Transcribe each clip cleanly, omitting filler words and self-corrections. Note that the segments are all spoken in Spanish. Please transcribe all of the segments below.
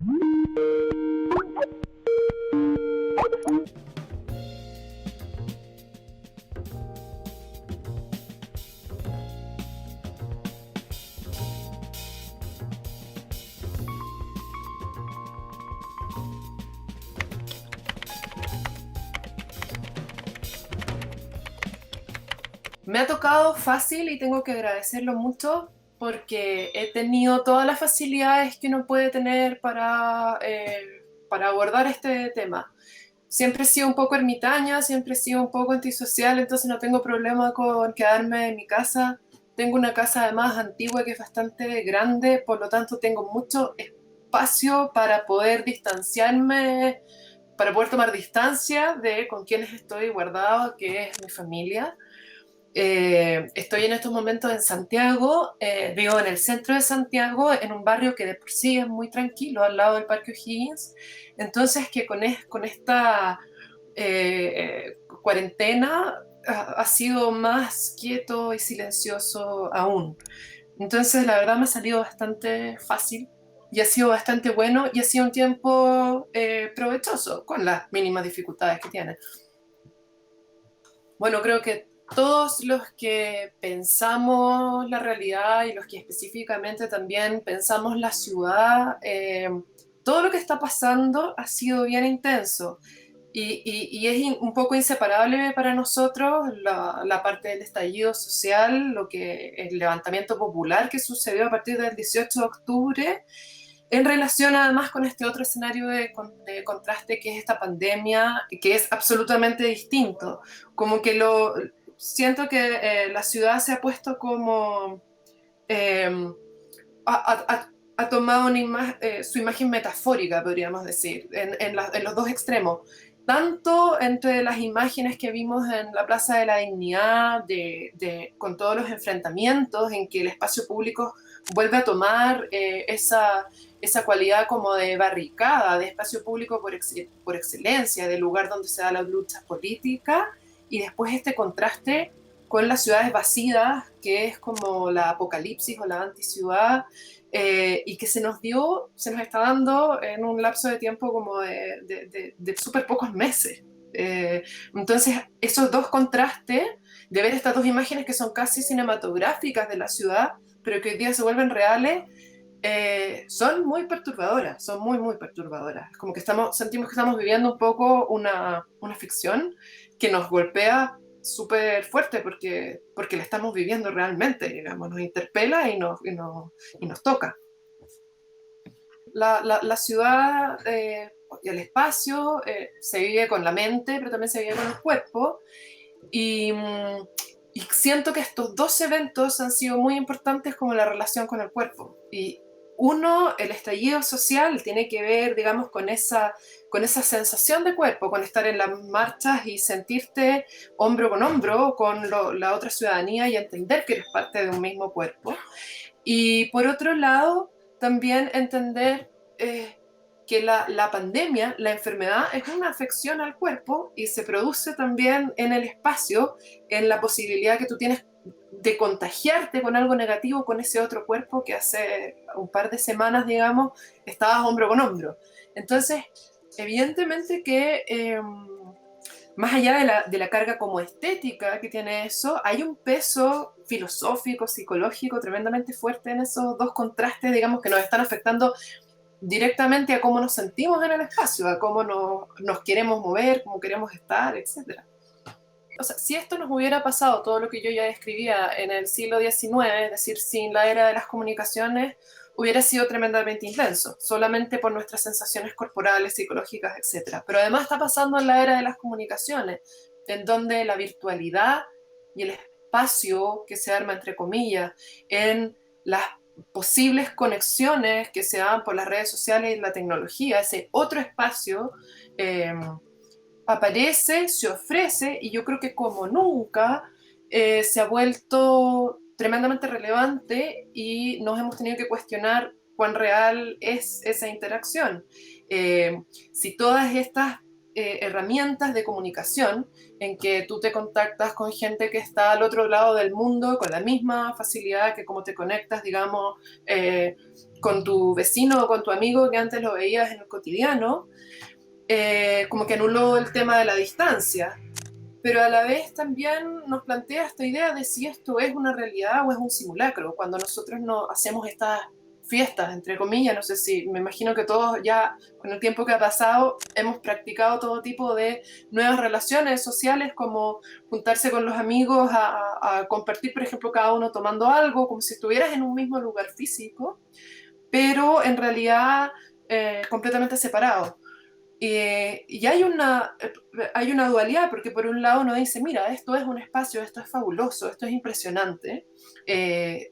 Me ha tocado fácil y tengo que agradecerlo mucho porque he tenido todas las facilidades que uno puede tener para abordar este tema. Siempre he sido un poco ermitaña, siempre he sido un poco antisocial, entonces no tengo problema con quedarme en mi casa. Tengo una casa además antigua que es bastante grande, por lo tanto tengo mucho espacio para poder distanciarme, para poder tomar distancia de con quienes estoy guardado, que es mi familia. Estoy en estos momentos en Santiago, vivo en el centro de Santiago, en un barrio que de por sí es muy tranquilo, al lado del Parque O'Higgins. Entonces, que con esta cuarentena ha sido más quieto y silencioso aún. Entonces, la verdad me ha salido bastante fácil y ha sido bastante bueno y ha sido un tiempo provechoso, con las mínimas dificultades que tiene. Bueno, creo que todos los que pensamos la realidad y los que específicamente también pensamos la ciudad, todo lo que está pasando ha sido bien intenso y es un poco inseparable para nosotros la parte del estallido social, el levantamiento popular que sucedió a partir del 18 de octubre en relación además con este otro escenario de contraste que es esta pandemia, que es absolutamente distinto. Como que siento que la ciudad se ha puesto como, eh, ha tomado su imagen metafórica, podríamos decir, en los dos extremos. Tanto entre las imágenes que vimos en la Plaza de la Dignidad, con todos los enfrentamientos en que el espacio público vuelve a tomar esa cualidad como de barricada, de espacio público por excelencia, del lugar donde se dan las luchas políticas, y después este contraste con las ciudades vacías, que es como la apocalipsis o la anticiudad, y que se nos está dando en un lapso de tiempo como de súper pocos meses. Entonces, esos dos contrastes, de ver estas dos imágenes que son casi cinematográficas de la ciudad, pero que hoy día se vuelven reales, son muy perturbadoras, son muy, muy perturbadoras. Es como que sentimos que estamos viviendo un poco una ficción que nos golpea súper fuerte porque la estamos viviendo realmente, digamos, nos interpela y nos toca. La ciudad y el espacio se vive con la mente, pero también se vive con el cuerpo. Y, y siento que estos dos eventos han sido muy importantes como la relación con el cuerpo. Y uno, el estallido social, tiene que ver, digamos, con esa sensación de cuerpo, con estar en las marchas y sentirte hombro con hombro con la otra ciudadanía y entender que eres parte de un mismo cuerpo. Y por otro lado, también entender que la pandemia, la enfermedad, es una afección al cuerpo y se produce también en el espacio, en la posibilidad que tú tienes de contagiarte con algo negativo con ese otro cuerpo que hace un par de semanas, digamos, estabas hombro con hombro. Entonces, evidentemente que más allá de la carga como estética que tiene eso, hay un peso filosófico, psicológico tremendamente fuerte en esos dos contrastes, digamos, que nos están afectando directamente a cómo nos sentimos en el espacio, a cómo nos queremos mover, cómo queremos estar, etcétera. O sea, si esto nos hubiera pasado, todo lo que yo ya describía en el siglo XIX, es decir, sin la era de las comunicaciones, hubiera sido tremendamente intenso, solamente por nuestras sensaciones corporales, psicológicas, etcétera. Pero además está pasando en la era de las comunicaciones, en donde la virtualidad y el espacio que se arma, entre comillas, en las posibles conexiones que se dan por las redes sociales y la tecnología, ese otro espacio, aparece, se ofrece, y yo creo que como nunca se ha vuelto tremendamente relevante y nos hemos tenido que cuestionar cuán real es esa interacción. Si todas estas herramientas de comunicación en que tú te contactas con gente que está al otro lado del mundo con la misma facilidad que como te conectas, digamos, con tu vecino o con tu amigo que antes lo veías en el cotidiano, como que anuló el tema de la distancia, pero a la vez también nos plantea esta idea de si esto es una realidad o es un simulacro. Cuando nosotros no hacemos estas fiestas, entre comillas, no sé si, me imagino que todos ya con el tiempo que ha pasado hemos practicado todo tipo de nuevas relaciones sociales, como juntarse con los amigos a compartir, por ejemplo, cada uno tomando algo, como si estuvieras en un mismo lugar físico, pero en realidad completamente separado. Y hay una dualidad, porque por un lado uno dice, mira, esto es un espacio, esto es fabuloso, esto es impresionante, eh,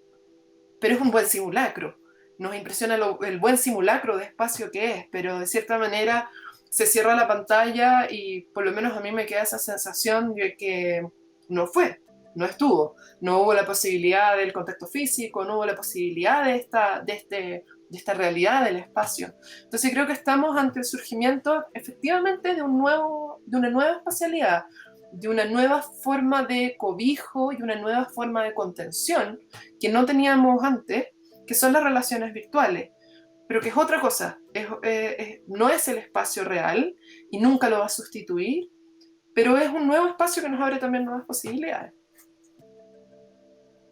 pero es un buen simulacro. Nos impresiona el buen simulacro de espacio que es, pero de cierta manera se cierra la pantalla y por lo menos a mí me queda esa sensación de que no fue, no estuvo, no hubo la posibilidad del contacto físico, no hubo la posibilidad de esta realidad del espacio. Entonces creo que estamos ante el surgimiento efectivamente de una nueva espacialidad, de una nueva forma de cobijo y una nueva forma de contención que no teníamos antes, que son las relaciones virtuales, pero que es otra cosa, no es el espacio real y nunca lo va a sustituir, pero es un nuevo espacio que nos abre también nuevas posibilidades.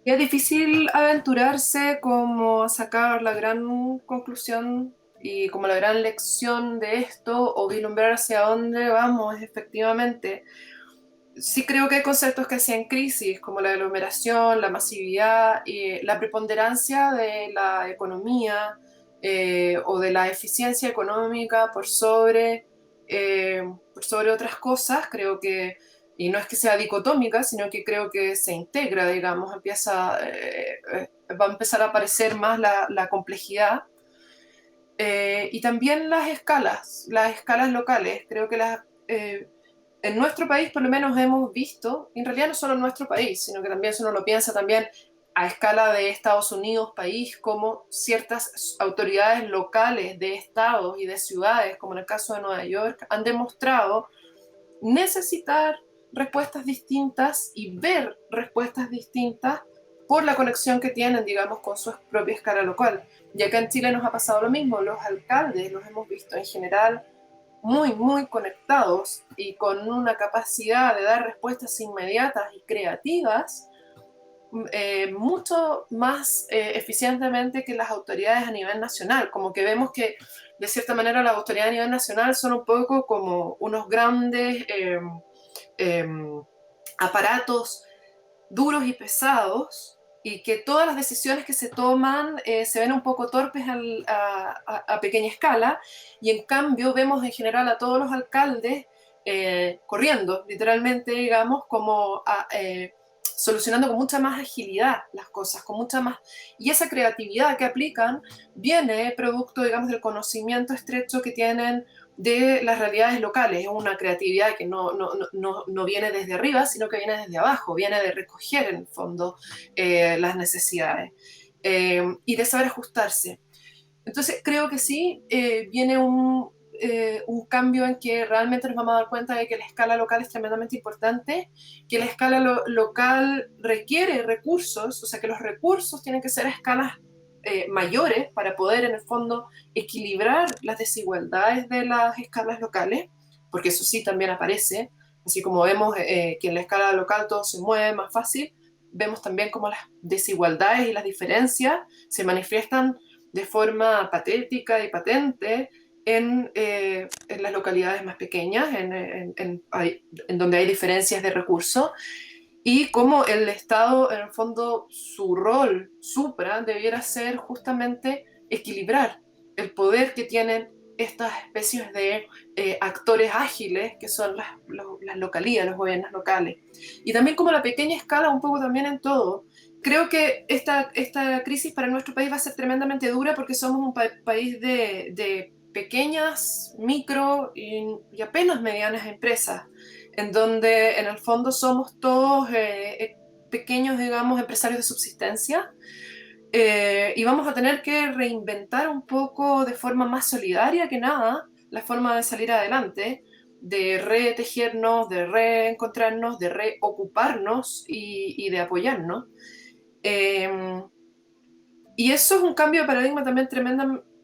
Y es difícil aventurarse como a sacar la gran conclusión y como la gran lección de esto o vislumbrar hacia dónde vamos efectivamente. Sí creo que hay conceptos que hacían crisis, como la aglomeración, la masividad, y la preponderancia de la economía o de la eficiencia económica por sobre otras cosas. Creo que, y no es que sea dicotómica, sino que creo que se integra, digamos, va a empezar a aparecer más la complejidad. Y también las escalas locales. Creo que en nuestro país por lo menos hemos visto, y en realidad no solo en nuestro país, sino que también si uno lo piensa también a escala de Estados Unidos, país, como ciertas autoridades locales de estados y de ciudades, como en el caso de Nueva York, han demostrado necesitar respuestas distintas y ver respuestas distintas por la conexión que tienen, digamos, con su propia escala local. Y acá en Chile nos ha pasado lo mismo, los alcaldes los hemos visto en general muy, muy conectados y con una capacidad de dar respuestas inmediatas y creativas mucho más eficientemente que las autoridades a nivel nacional. Como que vemos que de cierta manera las autoridades a nivel nacional son un poco como unos grandes eh, aparatos duros y pesados, y que todas las decisiones que se toman se ven un poco torpes a pequeña escala, y en cambio vemos en general a todos los alcaldes corriendo, literalmente, digamos, solucionando con mucha más agilidad las cosas, con mucha más... Y esa creatividad que aplican viene producto, digamos, del conocimiento estrecho que tienen de las realidades locales. Es una creatividad que no viene desde arriba, sino que viene desde abajo, viene de recoger en el fondo las necesidades y de saber ajustarse. Entonces creo que sí, viene un cambio en que realmente nos vamos a dar cuenta de que la escala local es tremendamente importante, que la escala local requiere recursos, o sea que los recursos tienen que ser a escalas mayores para poder en el fondo equilibrar las desigualdades de las escalas locales, porque eso sí también aparece, así como vemos que en la escala local todo se mueve más fácil, vemos también cómo las desigualdades y las diferencias se manifiestan de forma patética y patente en las localidades más pequeñas, en donde hay diferencias de recursos, y cómo el Estado, en el fondo, su rol supra debiera ser justamente equilibrar el poder que tienen estas especies de actores ágiles que son las localías, los gobiernos locales. Y también como la pequeña escala, un poco también en todo. Creo que esta crisis para nuestro país va a ser tremendamente dura porque somos un país de pequeñas, micro y apenas medianas empresas, en donde en el fondo somos todos pequeños, digamos, empresarios de subsistencia, y vamos a tener que reinventar un poco de forma más solidaria que nada la forma de salir adelante, de retejernos, de reencontrarnos, de reocuparnos y de apoyarnos. Eh, y eso es un cambio de paradigma también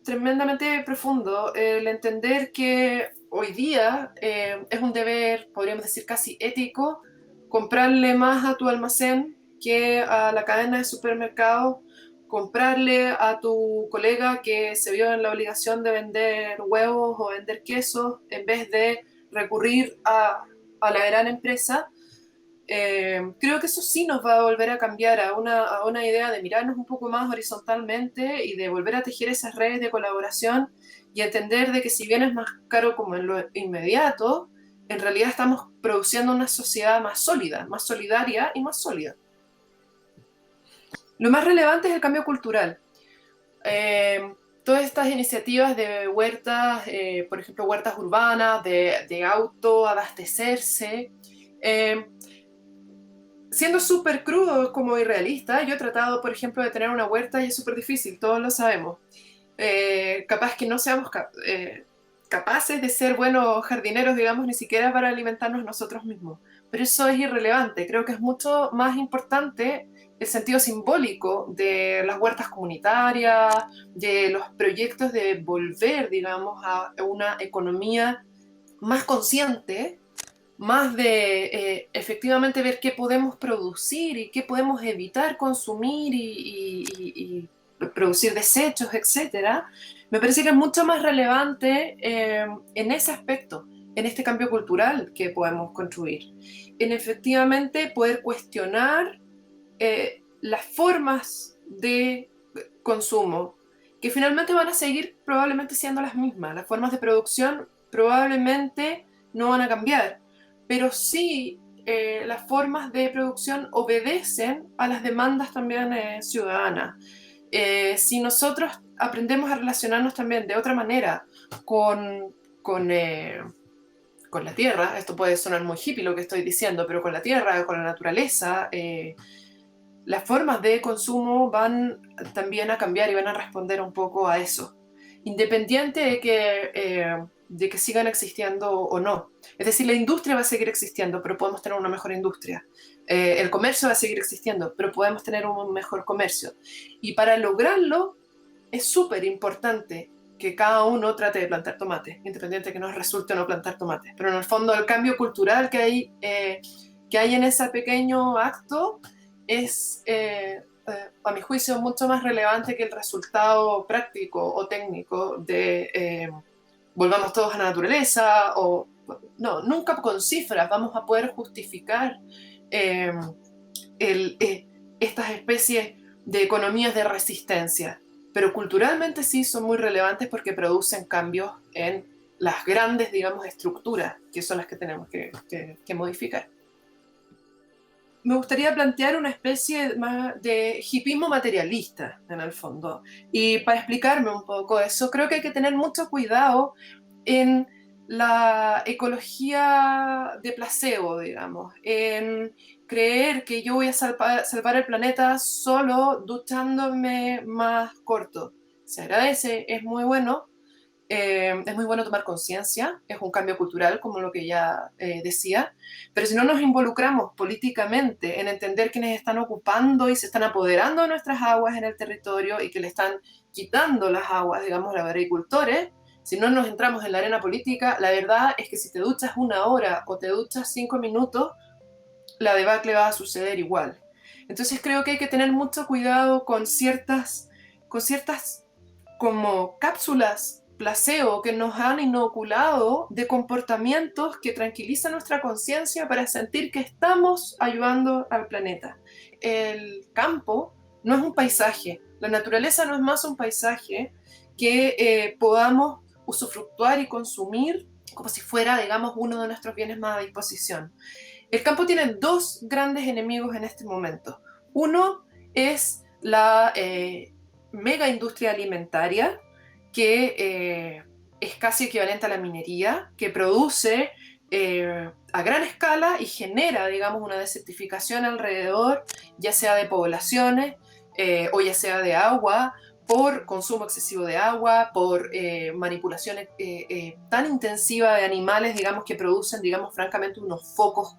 tremendamente profundo, el entender que hoy día es un deber, podríamos decir casi ético, comprarle más a tu almacén que a la cadena de supermercados, comprarle a tu colega que se vio en la obligación de vender huevos o vender quesos en vez de recurrir a la gran empresa. Creo que eso sí nos va a volver a cambiar a una idea de mirarnos un poco más horizontalmente y de volver a tejer esas redes de colaboración y entender de que si bien es más caro como en lo inmediato, en realidad estamos produciendo una sociedad más sólida, más solidaria y más sólida. Lo más relevante es el cambio cultural. Eh, Todas estas iniciativas de huertas, por ejemplo, huertas urbanas, de autoabastecerse, eh, siendo súper crudo como irrealista, yo he tratado, por ejemplo, de tener una huerta y es súper difícil, todos lo sabemos. Capaz que no seamos capaces de ser buenos jardineros, digamos, ni siquiera para alimentarnos nosotros mismos. Pero eso es irrelevante. Creo que es mucho más importante el sentido simbólico de las huertas comunitarias, de los proyectos de volver, digamos, a una economía más consciente, más de efectivamente ver qué podemos producir y qué podemos evitar consumir y producir desechos, etcétera. Me parece que es mucho más relevante en ese aspecto, en este cambio cultural que podemos construir, en efectivamente poder cuestionar las formas de consumo, que finalmente van a seguir probablemente siendo las mismas. Las formas de producción probablemente no van a cambiar, pero sí las formas de producción obedecen a las demandas también ciudadanas. Si nosotros aprendemos a relacionarnos también de otra manera con, con la tierra, esto puede sonar muy hippie lo que estoy diciendo, pero con la tierra, con la naturaleza, las formas de consumo van también a cambiar y van a responder un poco a eso, independiente de que sigan existiendo o no. Es decir, la industria va a seguir existiendo, pero podemos tener una mejor industria. El comercio va a seguir existiendo, pero podemos tener un mejor comercio. Y para lograrlo es súper importante que cada uno trate de plantar tomates, independiente de que nos resulte o no plantar tomates. Pero en el fondo el cambio cultural que hay en ese pequeño acto es, a mi juicio, mucho más relevante que el resultado práctico o técnico de volvamos todos a la naturaleza o no, nunca con cifras vamos a poder justificar eh, estas especies de economías de resistencia, pero culturalmente sí son muy relevantes porque producen cambios en las grandes, digamos, estructuras, que son las que tenemos que modificar. Me gustaría plantear una especie más de hipismo materialista, en el fondo. Y para explicarme un poco eso, creo que hay que tener mucho cuidado en la ecología de placebo, digamos, en creer que yo voy a salvar el planeta solo duchándome más corto. Se agradece, es muy bueno tomar conciencia, es un cambio cultural, como lo que ya decía, pero si no nos involucramos políticamente en entender quiénes están ocupando y se están apoderando de nuestras aguas en el territorio y que le están quitando las aguas, digamos, a los agricultores, si no nos entramos en la arena política, la verdad es que si te duchas 1 hora o te duchas 5 minutos, la debacle va a suceder igual. Entonces creo que hay que tener mucho cuidado con ciertas como cápsulas placebo que nos han inoculado de comportamientos que tranquilizan nuestra conciencia para sentir que estamos ayudando al planeta. El campo no es un paisaje, la naturaleza no es más un paisaje que podamos usufructuar y consumir como si fuera, digamos, uno de nuestros bienes más a disposición. El campo tiene dos grandes enemigos en este momento. Uno es la mega industria alimentaria, que es casi equivalente a la minería, que produce a gran escala y genera, digamos, una desertificación alrededor, ya sea de poblaciones o ya sea de agua, por consumo excesivo de agua, por manipulación tan intensiva de animales, digamos, que producen, digamos, francamente unos focos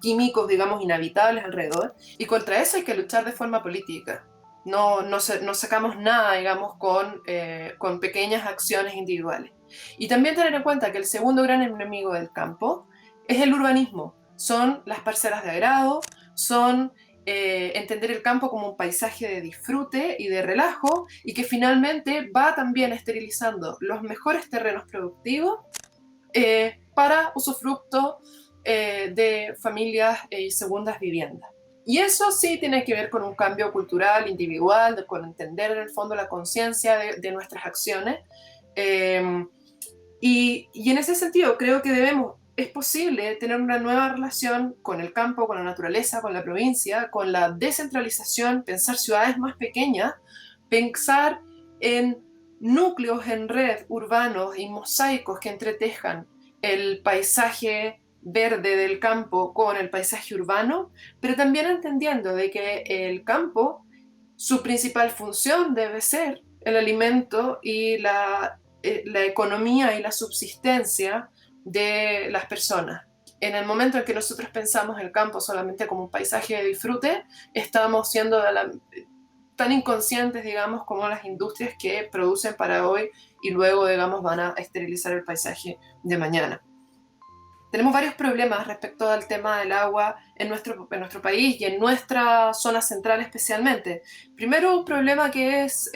químicos, digamos, inhabitables alrededor. Y contra eso hay que luchar de forma política. No sacamos nada, digamos, con pequeñas acciones individuales. Y también tener en cuenta que el segundo gran enemigo del campo es el urbanismo. Son las parcelas de agrado, son entender el campo como un paisaje de disfrute y de relajo, y que finalmente va también esterilizando los mejores terrenos productivos para usufructo de familias y segundas viviendas. Y eso sí tiene que ver con un cambio cultural, individual, con entender en el fondo la conciencia de nuestras acciones. Eh, y en ese sentido creo que es posible tener una nueva relación con el campo, con la naturaleza, con la provincia, con la descentralización, pensar ciudades más pequeñas, pensar en núcleos en red urbanos y mosaicos que entretejan el paisaje verde del campo con el paisaje urbano, pero también entendiendo de que el campo, su principal función debe ser el alimento y la economía y la subsistencia de las personas. En el momento en que nosotros pensamos el campo solamente como un paisaje de disfrute, estamos siendo tan inconscientes, digamos, como las industrias que producen para hoy y luego, digamos, van a esterilizar el paisaje de mañana. Tenemos varios problemas respecto al tema del agua en nuestro país y en nuestra zona central especialmente. Primero, un problema que es,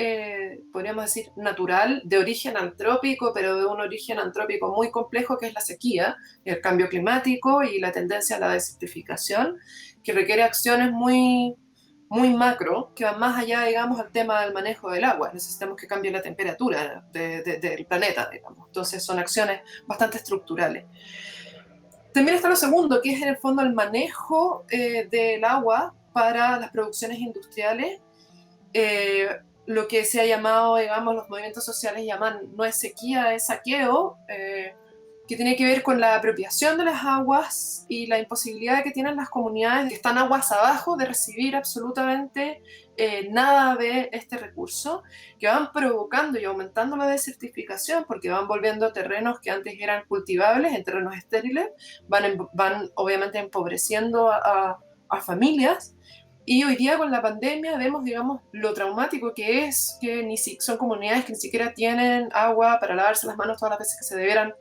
podríamos decir, natural, de origen antrópico, pero de un origen antrópico muy complejo, que es la sequía, el cambio climático y la tendencia a la desertificación, que requiere acciones muy macro, que van más allá, digamos, al tema del manejo del agua. Necesitamos que cambie la temperatura del planeta, digamos. Entonces, son acciones bastante estructurales. También está lo segundo, que es en el fondo el manejo del agua para las producciones industriales, eh, lo que se ha llamado, digamos, los movimientos sociales llaman no es sequía, es saqueo, que tiene que ver con la apropiación de las aguas y la imposibilidad que tienen las comunidades que están aguas abajo de recibir absolutamente nada de este recurso, que van provocando y aumentando la desertificación porque van volviendo terrenos que antes eran cultivables en terrenos estériles, van obviamente empobreciendo a familias. Y hoy día con la pandemia vemos, digamos, lo traumático que es que son comunidades que ni siquiera tienen agua para lavarse las manos todas las veces que se debieran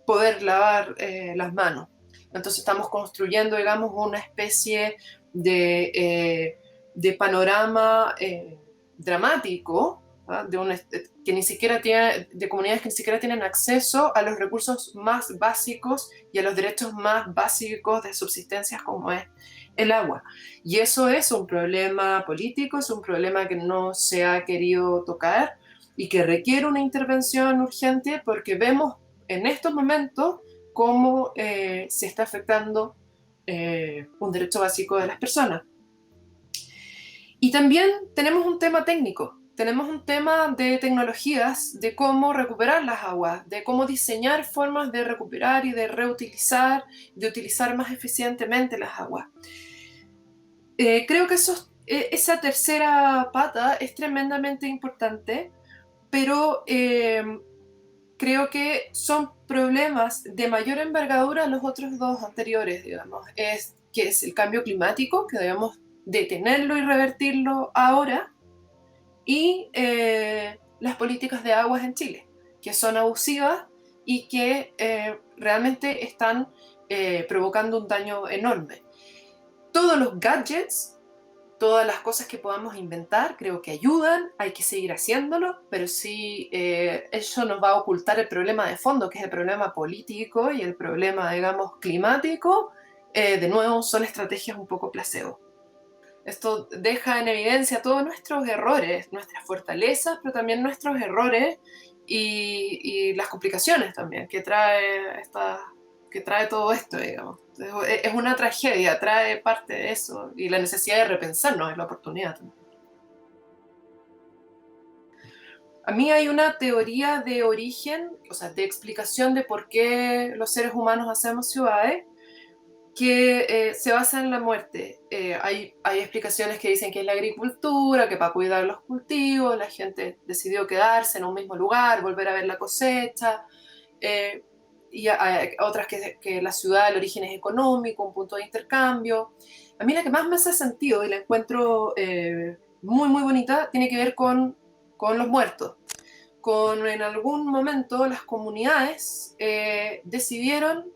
poder lavar las manos. Entonces estamos construyendo, digamos, una especie de panorama dramático, ¿ah? Que ni siquiera de comunidades que ni siquiera tienen acceso a los recursos más básicos y a los derechos más básicos de subsistencia como es el agua. Y eso es un problema político, es un problema que no se ha querido tocar y que requiere una intervención urgente porque vemos en estos momentos cómo se está afectando un derecho básico de las personas. Y también tenemos un tema técnico, tenemos un tema de tecnologías, de cómo recuperar las aguas, de cómo diseñar formas de recuperar y de reutilizar, de utilizar más eficientemente las aguas. Creo que esa tercera pata es tremendamente importante, pero creo que son problemas de mayor envergadura a los otros dos anteriores, digamos. Que es el cambio climático, que debemos detenerlo y revertirlo ahora, y las políticas de aguas en Chile, que son abusivas y que realmente están provocando un daño enorme. Todos los gadgets, todas las cosas que podamos inventar, creo que ayudan, hay que seguir haciéndolo, pero sí eso nos va a ocultar el problema de fondo, que es el problema político y el problema, digamos, climático. De nuevo, son estrategias un poco placebo. Esto deja en evidencia todos nuestros errores, nuestras fortalezas, pero también nuestros errores y las complicaciones también que trae todo esto, digamos. Es una tragedia, trae parte de eso y la necesidad de repensarnos es la oportunidad también. A mí hay una teoría de origen, o sea, de explicación de por qué los seres humanos hacemos ciudades, que se basa en la muerte. Hay explicaciones que dicen que es la agricultura, que para cuidar los cultivos la gente decidió quedarse en un mismo lugar, volver a ver la cosecha, eh, y hay otras que la ciudad, el origen es económico, un punto de intercambio. A mí la que más me hace sentido y la encuentro muy, muy bonita tiene que ver con los muertos. En algún momento las comunidades decidieron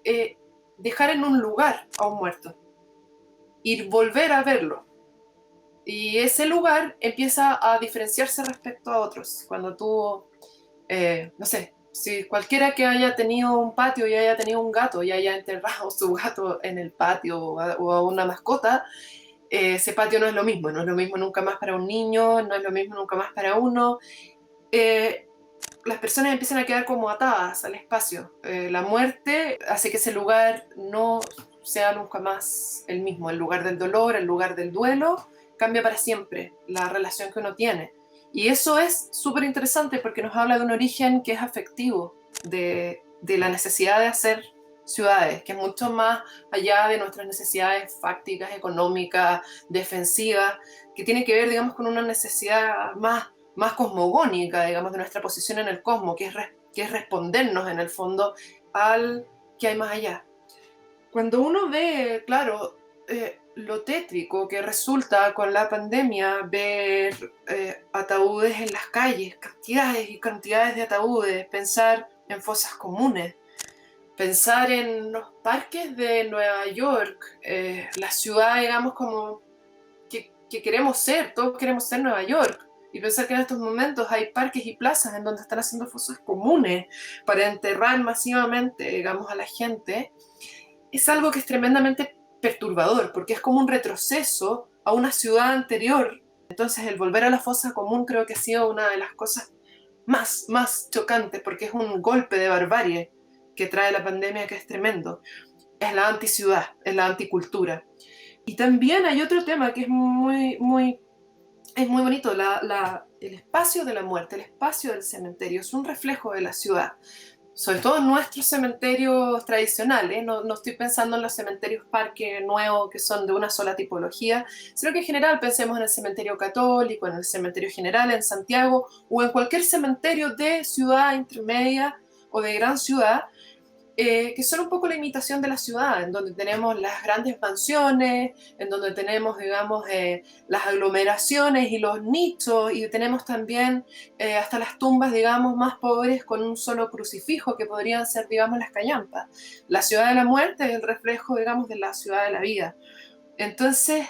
eh, dejar en un lugar a un muerto y volver a verlo. Y ese lugar empieza a diferenciarse respecto a otros. Cuando tú, no sé, si cualquiera que haya tenido un patio y haya tenido un gato y haya enterrado su gato en el patio o a una mascota, ese patio no es lo mismo, no es lo mismo nunca más para un niño, no es lo mismo nunca más para uno. Eh, las personas empiezan a quedar como atadas al espacio. La muerte hace que ese lugar no sea nunca más el mismo. El lugar del dolor, el lugar del duelo, cambia para siempre la relación que uno tiene. Y eso es súper interesante porque nos habla de un origen que es afectivo, de la necesidad de hacer ciudades, que es mucho más allá de nuestras necesidades fácticas, económicas, defensivas, que tiene que ver, digamos, con una necesidad más cosmogónica, digamos, de nuestra posición en el cosmos, que es respondernos en el fondo al que hay más allá. Cuando uno ve, claro, lo tétrico que resulta con la pandemia, ver ataúdes en las calles, cantidades y cantidades de ataúdes, pensar en fosas comunes, pensar en los parques de Nueva York, la ciudad, digamos, como que queremos ser, todos queremos ser Nueva York. Y pensar que en estos momentos hay parques y plazas en donde están haciendo fosas comunes para enterrar masivamente, digamos, a la gente, es algo que es tremendamente perturbador, porque es como un retroceso a una ciudad anterior. Entonces el volver a la fosa común creo que ha sido una de las cosas más chocantes, porque es un golpe de barbarie que trae la pandemia que es tremendo. Es la anticiudad, es la anticultura. Y también hay otro tema que es muy bonito, el espacio de la muerte, el espacio del cementerio, es un reflejo de la ciudad, sobre todo en nuestros cementerios tradicionales. No estoy pensando en los cementerios parque nuevos que son de una sola tipología, sino que en general pensemos en el cementerio católico, en el cementerio general en Santiago o en cualquier cementerio de ciudad intermedia o de gran ciudad, que son un poco la imitación de la ciudad, en donde tenemos las grandes mansiones, en donde tenemos, digamos, las aglomeraciones y los nichos, y tenemos también hasta las tumbas, digamos, más pobres con un solo crucifijo, que podrían ser, digamos, las callampas. La ciudad de la muerte es el reflejo, digamos, de la ciudad de la vida. Entonces,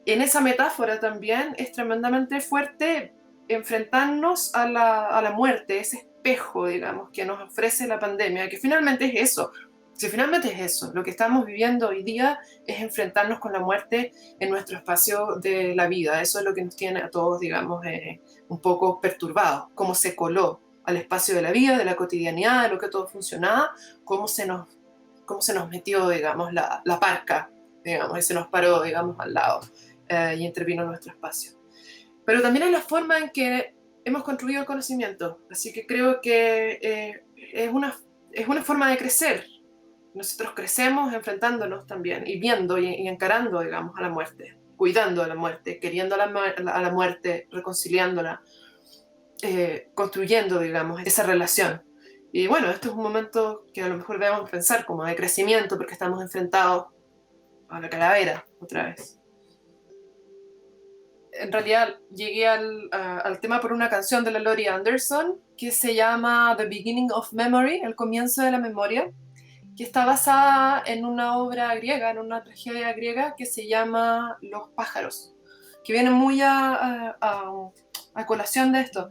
en esa metáfora también es tremendamente fuerte enfrentarnos a la muerte, ese espejo, digamos, que nos ofrece la pandemia, que finalmente es eso. Si finalmente es eso, lo que estamos viviendo hoy día es enfrentarnos con la muerte en nuestro espacio de la vida. Eso es lo que nos tiene a todos, digamos, un poco perturbados. Cómo se coló al espacio de la vida, de la cotidianidad, de lo que todo funcionaba, cómo se nos metió, digamos, la parca, digamos, y se nos paró, digamos, al lado y intervino en nuestro espacio. Pero también es la forma en que hemos construido el conocimiento, así que creo que es una forma de crecer. Nosotros crecemos enfrentándonos también y viendo y encarando, digamos, a la muerte, cuidando a la muerte, queriendo a la muerte, reconciliándola, construyendo, digamos, esa relación. Y bueno, esto es un momento que a lo mejor debemos pensar como de crecimiento porque estamos enfrentados a la calavera otra vez. En realidad llegué al tema por una canción de la Laurie Anderson que se llama The Beginning of Memory, el comienzo de la memoria, que está basada en una obra griega, en una tragedia griega que se llama Los pájaros, que viene muy a colación de esto.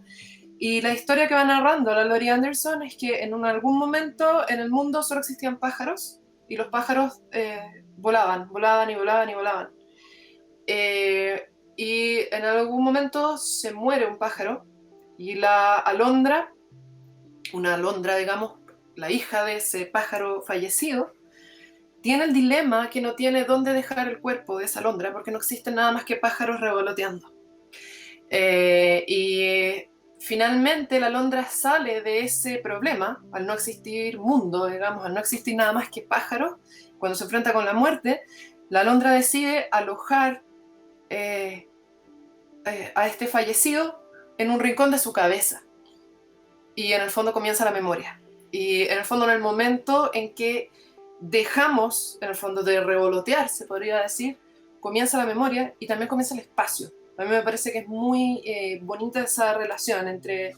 Y la historia que va narrando la Laurie Anderson es que en algún momento en el mundo solo existían pájaros y los pájaros volaban y volaban y volaban. Y en algún momento se muere un pájaro y la alondra, una alondra, digamos, la hija de ese pájaro fallecido, tiene el dilema que no tiene dónde dejar el cuerpo de esa alondra porque no existen nada más que pájaros revoloteando. Y finalmente la alondra sale de ese problema, al no existir mundo, digamos, al no existir nada más que pájaros, cuando se enfrenta con la muerte, la alondra decide alojar eh, a este fallecido en un rincón de su cabeza. Y en el fondo comienza la memoria. Y en el fondo, en el momento en que dejamos, en el fondo, de revolotear, se podría decir, comienza la memoria y también comienza el espacio. A mí me parece que es muy bonita esa relación entre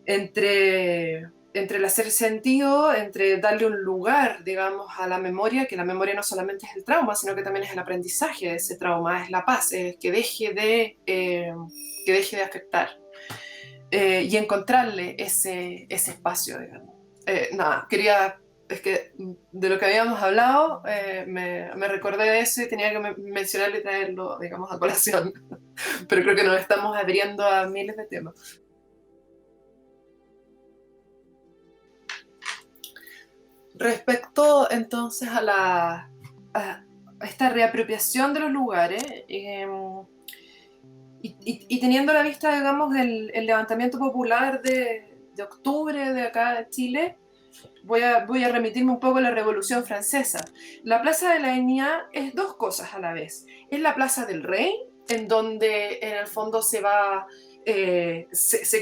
el hacer sentido, entre darle un lugar, digamos, a la memoria, que la memoria no solamente es el trauma, sino que también es el aprendizaje de ese trauma, es la paz, es que deje de afectar. Y encontrarle ese espacio, digamos. Nada, quería, es que de lo que habíamos hablado, me recordé de eso y tenía que mencionarlo y traerlo, digamos, a colación. Pero creo que nos estamos abriendo a miles de temas. Respecto entonces a esta reapropiación de los lugares, y teniendo a la vista, digamos, el levantamiento popular de octubre de acá de Chile, voy a remitirme un poco a la Revolución Francesa. La Plaza de la Dignidad es dos cosas a la vez. Es la Plaza del Rey, en donde en el fondo se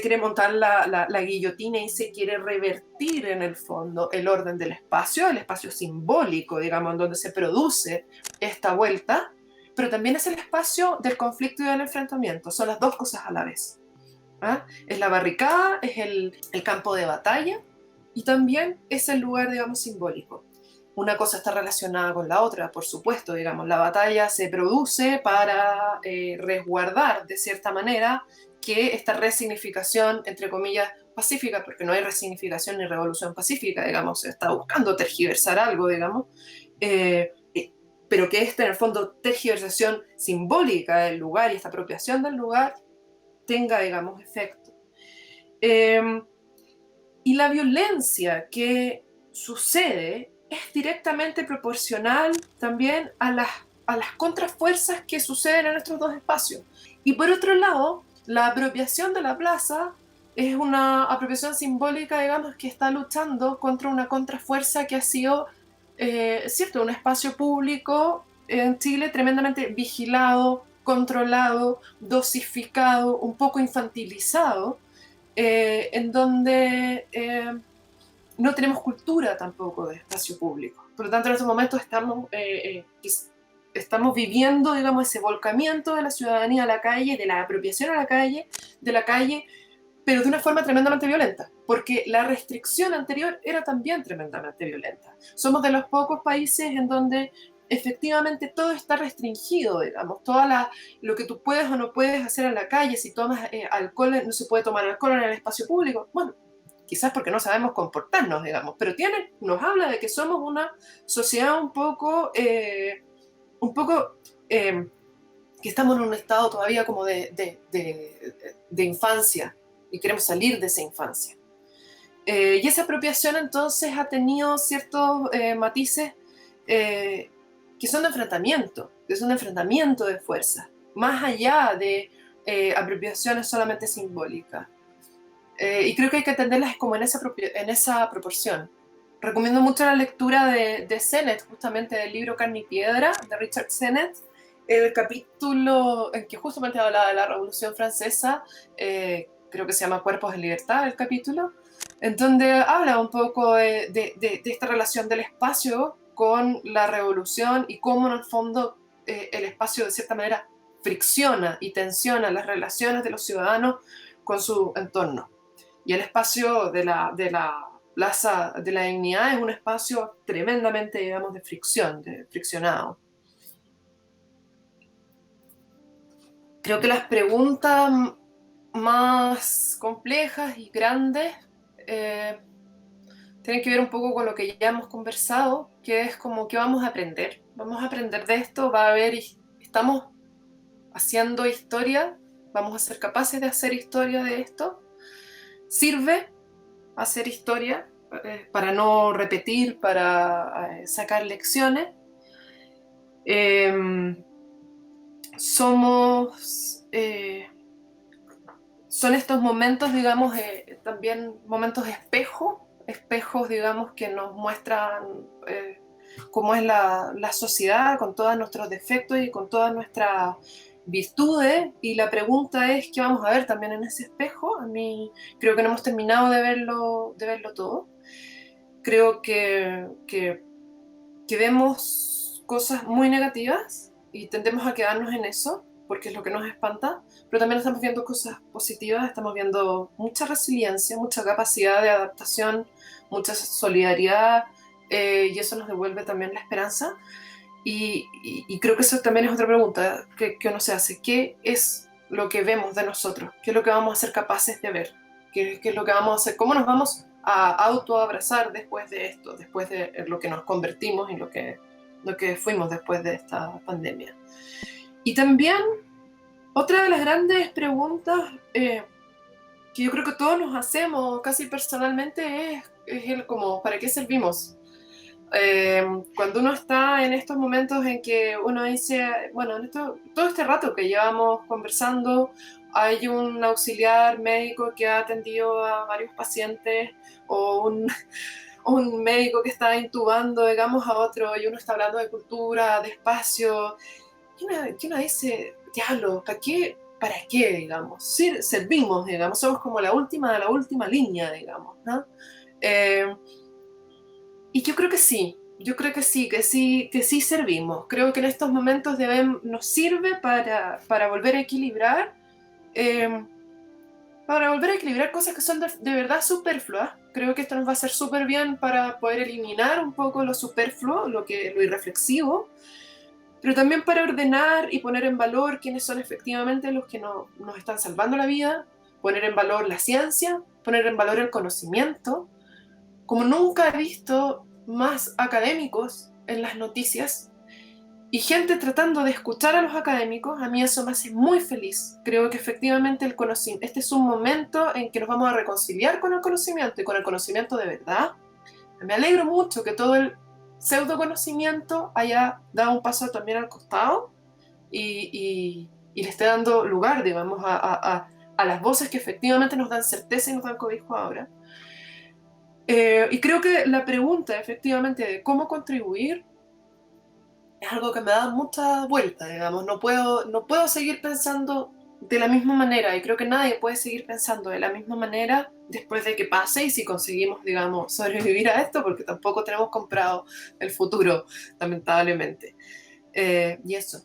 quiere montar la guillotina y se quiere revertir en el fondo el orden del espacio, el espacio simbólico, digamos, en donde se produce esta vuelta, pero también es el espacio del conflicto y del enfrentamiento. Son las dos cosas a la vez. ¿Ah? Es la barricada, es el campo de batalla y también es el lugar, digamos, simbólico. Una cosa está relacionada con la otra, por supuesto, digamos, la batalla se produce para resguardar, de cierta manera, que esta resignificación, entre comillas, pacífica, porque no hay resignificación ni revolución pacífica, digamos, se está buscando tergiversar algo, digamos, eh, pero que esta, en el fondo, tergiversación simbólica del lugar y esta apropiación del lugar tenga, digamos, efecto. Eh, y la violencia que sucede es directamente proporcional también a las contrafuerzas que suceden en estos dos espacios. Y por otro lado, la apropiación de la plaza es una apropiación simbólica, digamos, que está luchando contra una contrafuerza que ha sido, cierto, un espacio público en Chile tremendamente vigilado, controlado, dosificado, un poco infantilizado, en donde no tenemos cultura tampoco de espacio público. Por lo tanto, en estos momentos estamos viviendo, digamos, ese volcamiento de la ciudadanía a la calle, de la apropiación a la calle, de la calle, pero de una forma tremendamente violenta, porque la restricción anterior era también tremendamente violenta. Somos de los pocos países en donde efectivamente todo está restringido, digamos, lo que tú puedes o no puedes hacer en la calle, si tomas alcohol, no se puede tomar alcohol en el espacio público, bueno, quizás porque no sabemos comportarnos, digamos, pero nos habla de que somos una sociedad un poco que estamos en un estado todavía como de infancia y queremos salir de esa infancia. Y esa apropiación entonces ha tenido ciertos matices eh, que son de enfrentamiento de fuerzas, más allá de apropiaciones solamente simbólicas. Y creo que hay que entenderlas como en esa proporción. Recomiendo mucho la lectura de Sennett, justamente del libro Carne y Piedra, de Richard Sennett, el capítulo en que justamente habla de la Revolución Francesa, creo que se llama Cuerpos de Libertad, el capítulo, en donde habla un poco de esta relación del espacio con la revolución y cómo en el fondo el espacio de cierta manera fricciona y tensiona las relaciones de los ciudadanos con su entorno. Y el espacio de la Plaza de la Dignidad es un espacio tremendamente, digamos, de fricción, de friccionado. Creo que las preguntas más complejas y grandes eh, tienen que ver un poco con lo que ya hemos conversado, que es como que vamos a aprender. Vamos a aprender de esto, va a haber, estamos haciendo historia, vamos a ser capaces de hacer historia de esto. Sirve hacer historia para no repetir, para sacar lecciones. Eh, somos, eh, son estos momentos, digamos, también momentos espejos, digamos, que nos muestran cómo es la sociedad con todos nuestros defectos y con todas nuestras virtudes. Y la pregunta es, ¿qué vamos a ver también en ese espejo? A mí creo que no hemos terminado de verlo todo. Creo que vemos cosas muy negativas y tendemos a quedarnos en eso, porque es lo que nos espanta, pero también estamos viendo cosas positivas, estamos viendo mucha resiliencia, mucha capacidad de adaptación, mucha solidaridad, y eso nos devuelve también la esperanza. Y creo que eso también es otra pregunta que uno se hace. ¿Qué es lo que vemos de nosotros? ¿Qué es lo que vamos a ser capaces de ver? ¿Qué es lo que vamos a hacer? ¿Cómo nos vamos a autoabrazar después de esto? Después de lo que nos convertimos y lo que fuimos después de esta pandemia. Y también otra de las grandes preguntas que yo creo que todos nos hacemos casi personalmente es el como, ¿para qué servimos? Cuando uno está en estos momentos en que uno dice, bueno, todo este rato que llevamos conversando, hay un auxiliar médico que ha atendido a varios pacientes o un médico que está intubando, digamos, a otro y uno está hablando de cultura, de espacio, y uno dice, diablo, ¿para qué? ¿Para qué, digamos? Servimos, digamos, somos como la última de la última línea, digamos, ¿no? Eh, y yo creo que sí, que sí servimos. Creo que en estos momentos nos sirve eh, para volver a equilibrar cosas que son de verdad superfluas. Creo que esto nos va a hacer súper bien para poder eliminar un poco lo superfluo, lo irreflexivo, pero también para ordenar y poner en valor quiénes son efectivamente los que nos están salvando la vida, poner en valor la ciencia, poner en valor el conocimiento. Como nunca he visto más académicos en las noticias y gente tratando de escuchar a los académicos, a mí eso me hace muy feliz. Creo que efectivamente este es un momento en que nos vamos a reconciliar con el conocimiento y con el conocimiento de verdad. Me alegro mucho que todo el pseudo conocimiento haya dado un paso también al costado y le esté dando lugar, digamos, a las voces que efectivamente nos dan certeza y nos dan cobijo ahora. Y creo que la pregunta efectivamente de cómo contribuir es algo que me da mucha vuelta, digamos. No puedo seguir pensando de la misma manera y creo que nadie puede seguir pensando de la misma manera después de que pase y si conseguimos, digamos, sobrevivir a esto, porque tampoco tenemos comprado el futuro, lamentablemente. Y eso.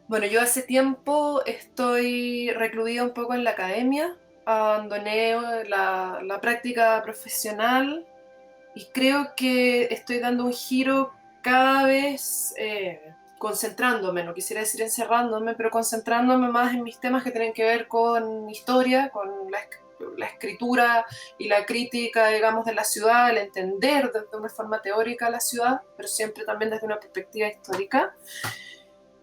Bueno, yo hace tiempo estoy recluida un poco en la academia, abandoné la práctica profesional y creo que estoy dando un giro cada vez concentrándome, no quisiera decir encerrándome, pero concentrándome más en mis temas que tienen que ver con historia, con la escritura y la crítica, digamos, de la ciudad, el entender desde una forma teórica la ciudad, pero siempre también desde una perspectiva histórica.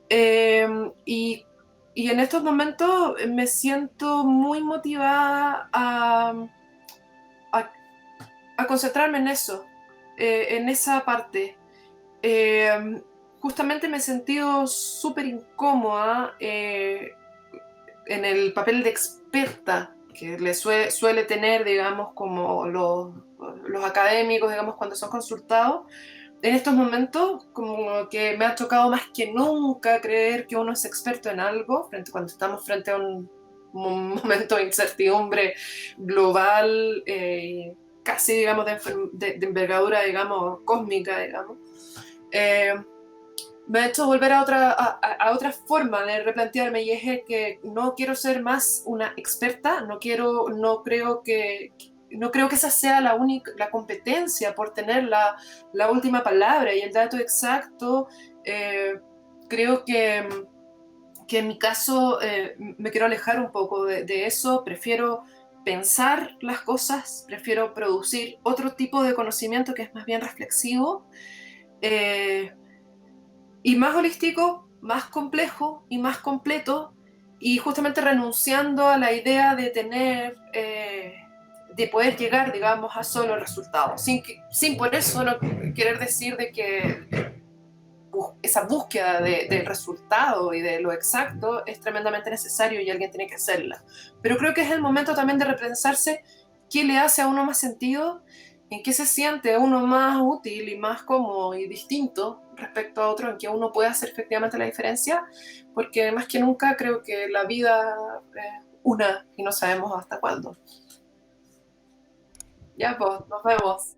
Eh, y, y en estos momentos me siento muy motivada a, a concentrarme en eso, en esa parte. Eh, Justamente me he sentido súper incómoda en el papel de experta que suele tener, digamos, como los académicos, digamos, cuando son consultados. En estos momentos, como que me ha tocado más que nunca creer que uno es experto en algo, cuando estamos frente a un momento de incertidumbre global, casi, digamos, de envergadura, digamos, cósmica, digamos. Eh, Me ha hecho volver a otra forma de replantearme y es el que no quiero ser más una experta, no creo que esa sea la competencia por tener la última palabra y el dato exacto. Eh, Creo que en mi caso me quiero alejar un poco de eso, prefiero pensar las cosas, prefiero producir otro tipo de conocimiento que es más bien reflexivo. Eh, y más holístico, más complejo y más completo, y justamente renunciando a la idea de de poder llegar, digamos, a solo resultados, sin por eso no querer decir de que esa búsqueda del resultado y de lo exacto es tremendamente necesario y alguien tiene que hacerla. Pero creo que es el momento también de repensarse qué le hace a uno más sentido, en qué se siente uno más útil y más cómodo y distinto respecto a otro, en que uno puede hacer efectivamente la diferencia, porque más que nunca creo que la vida es una y no sabemos hasta cuándo. Ya, pues, nos vemos.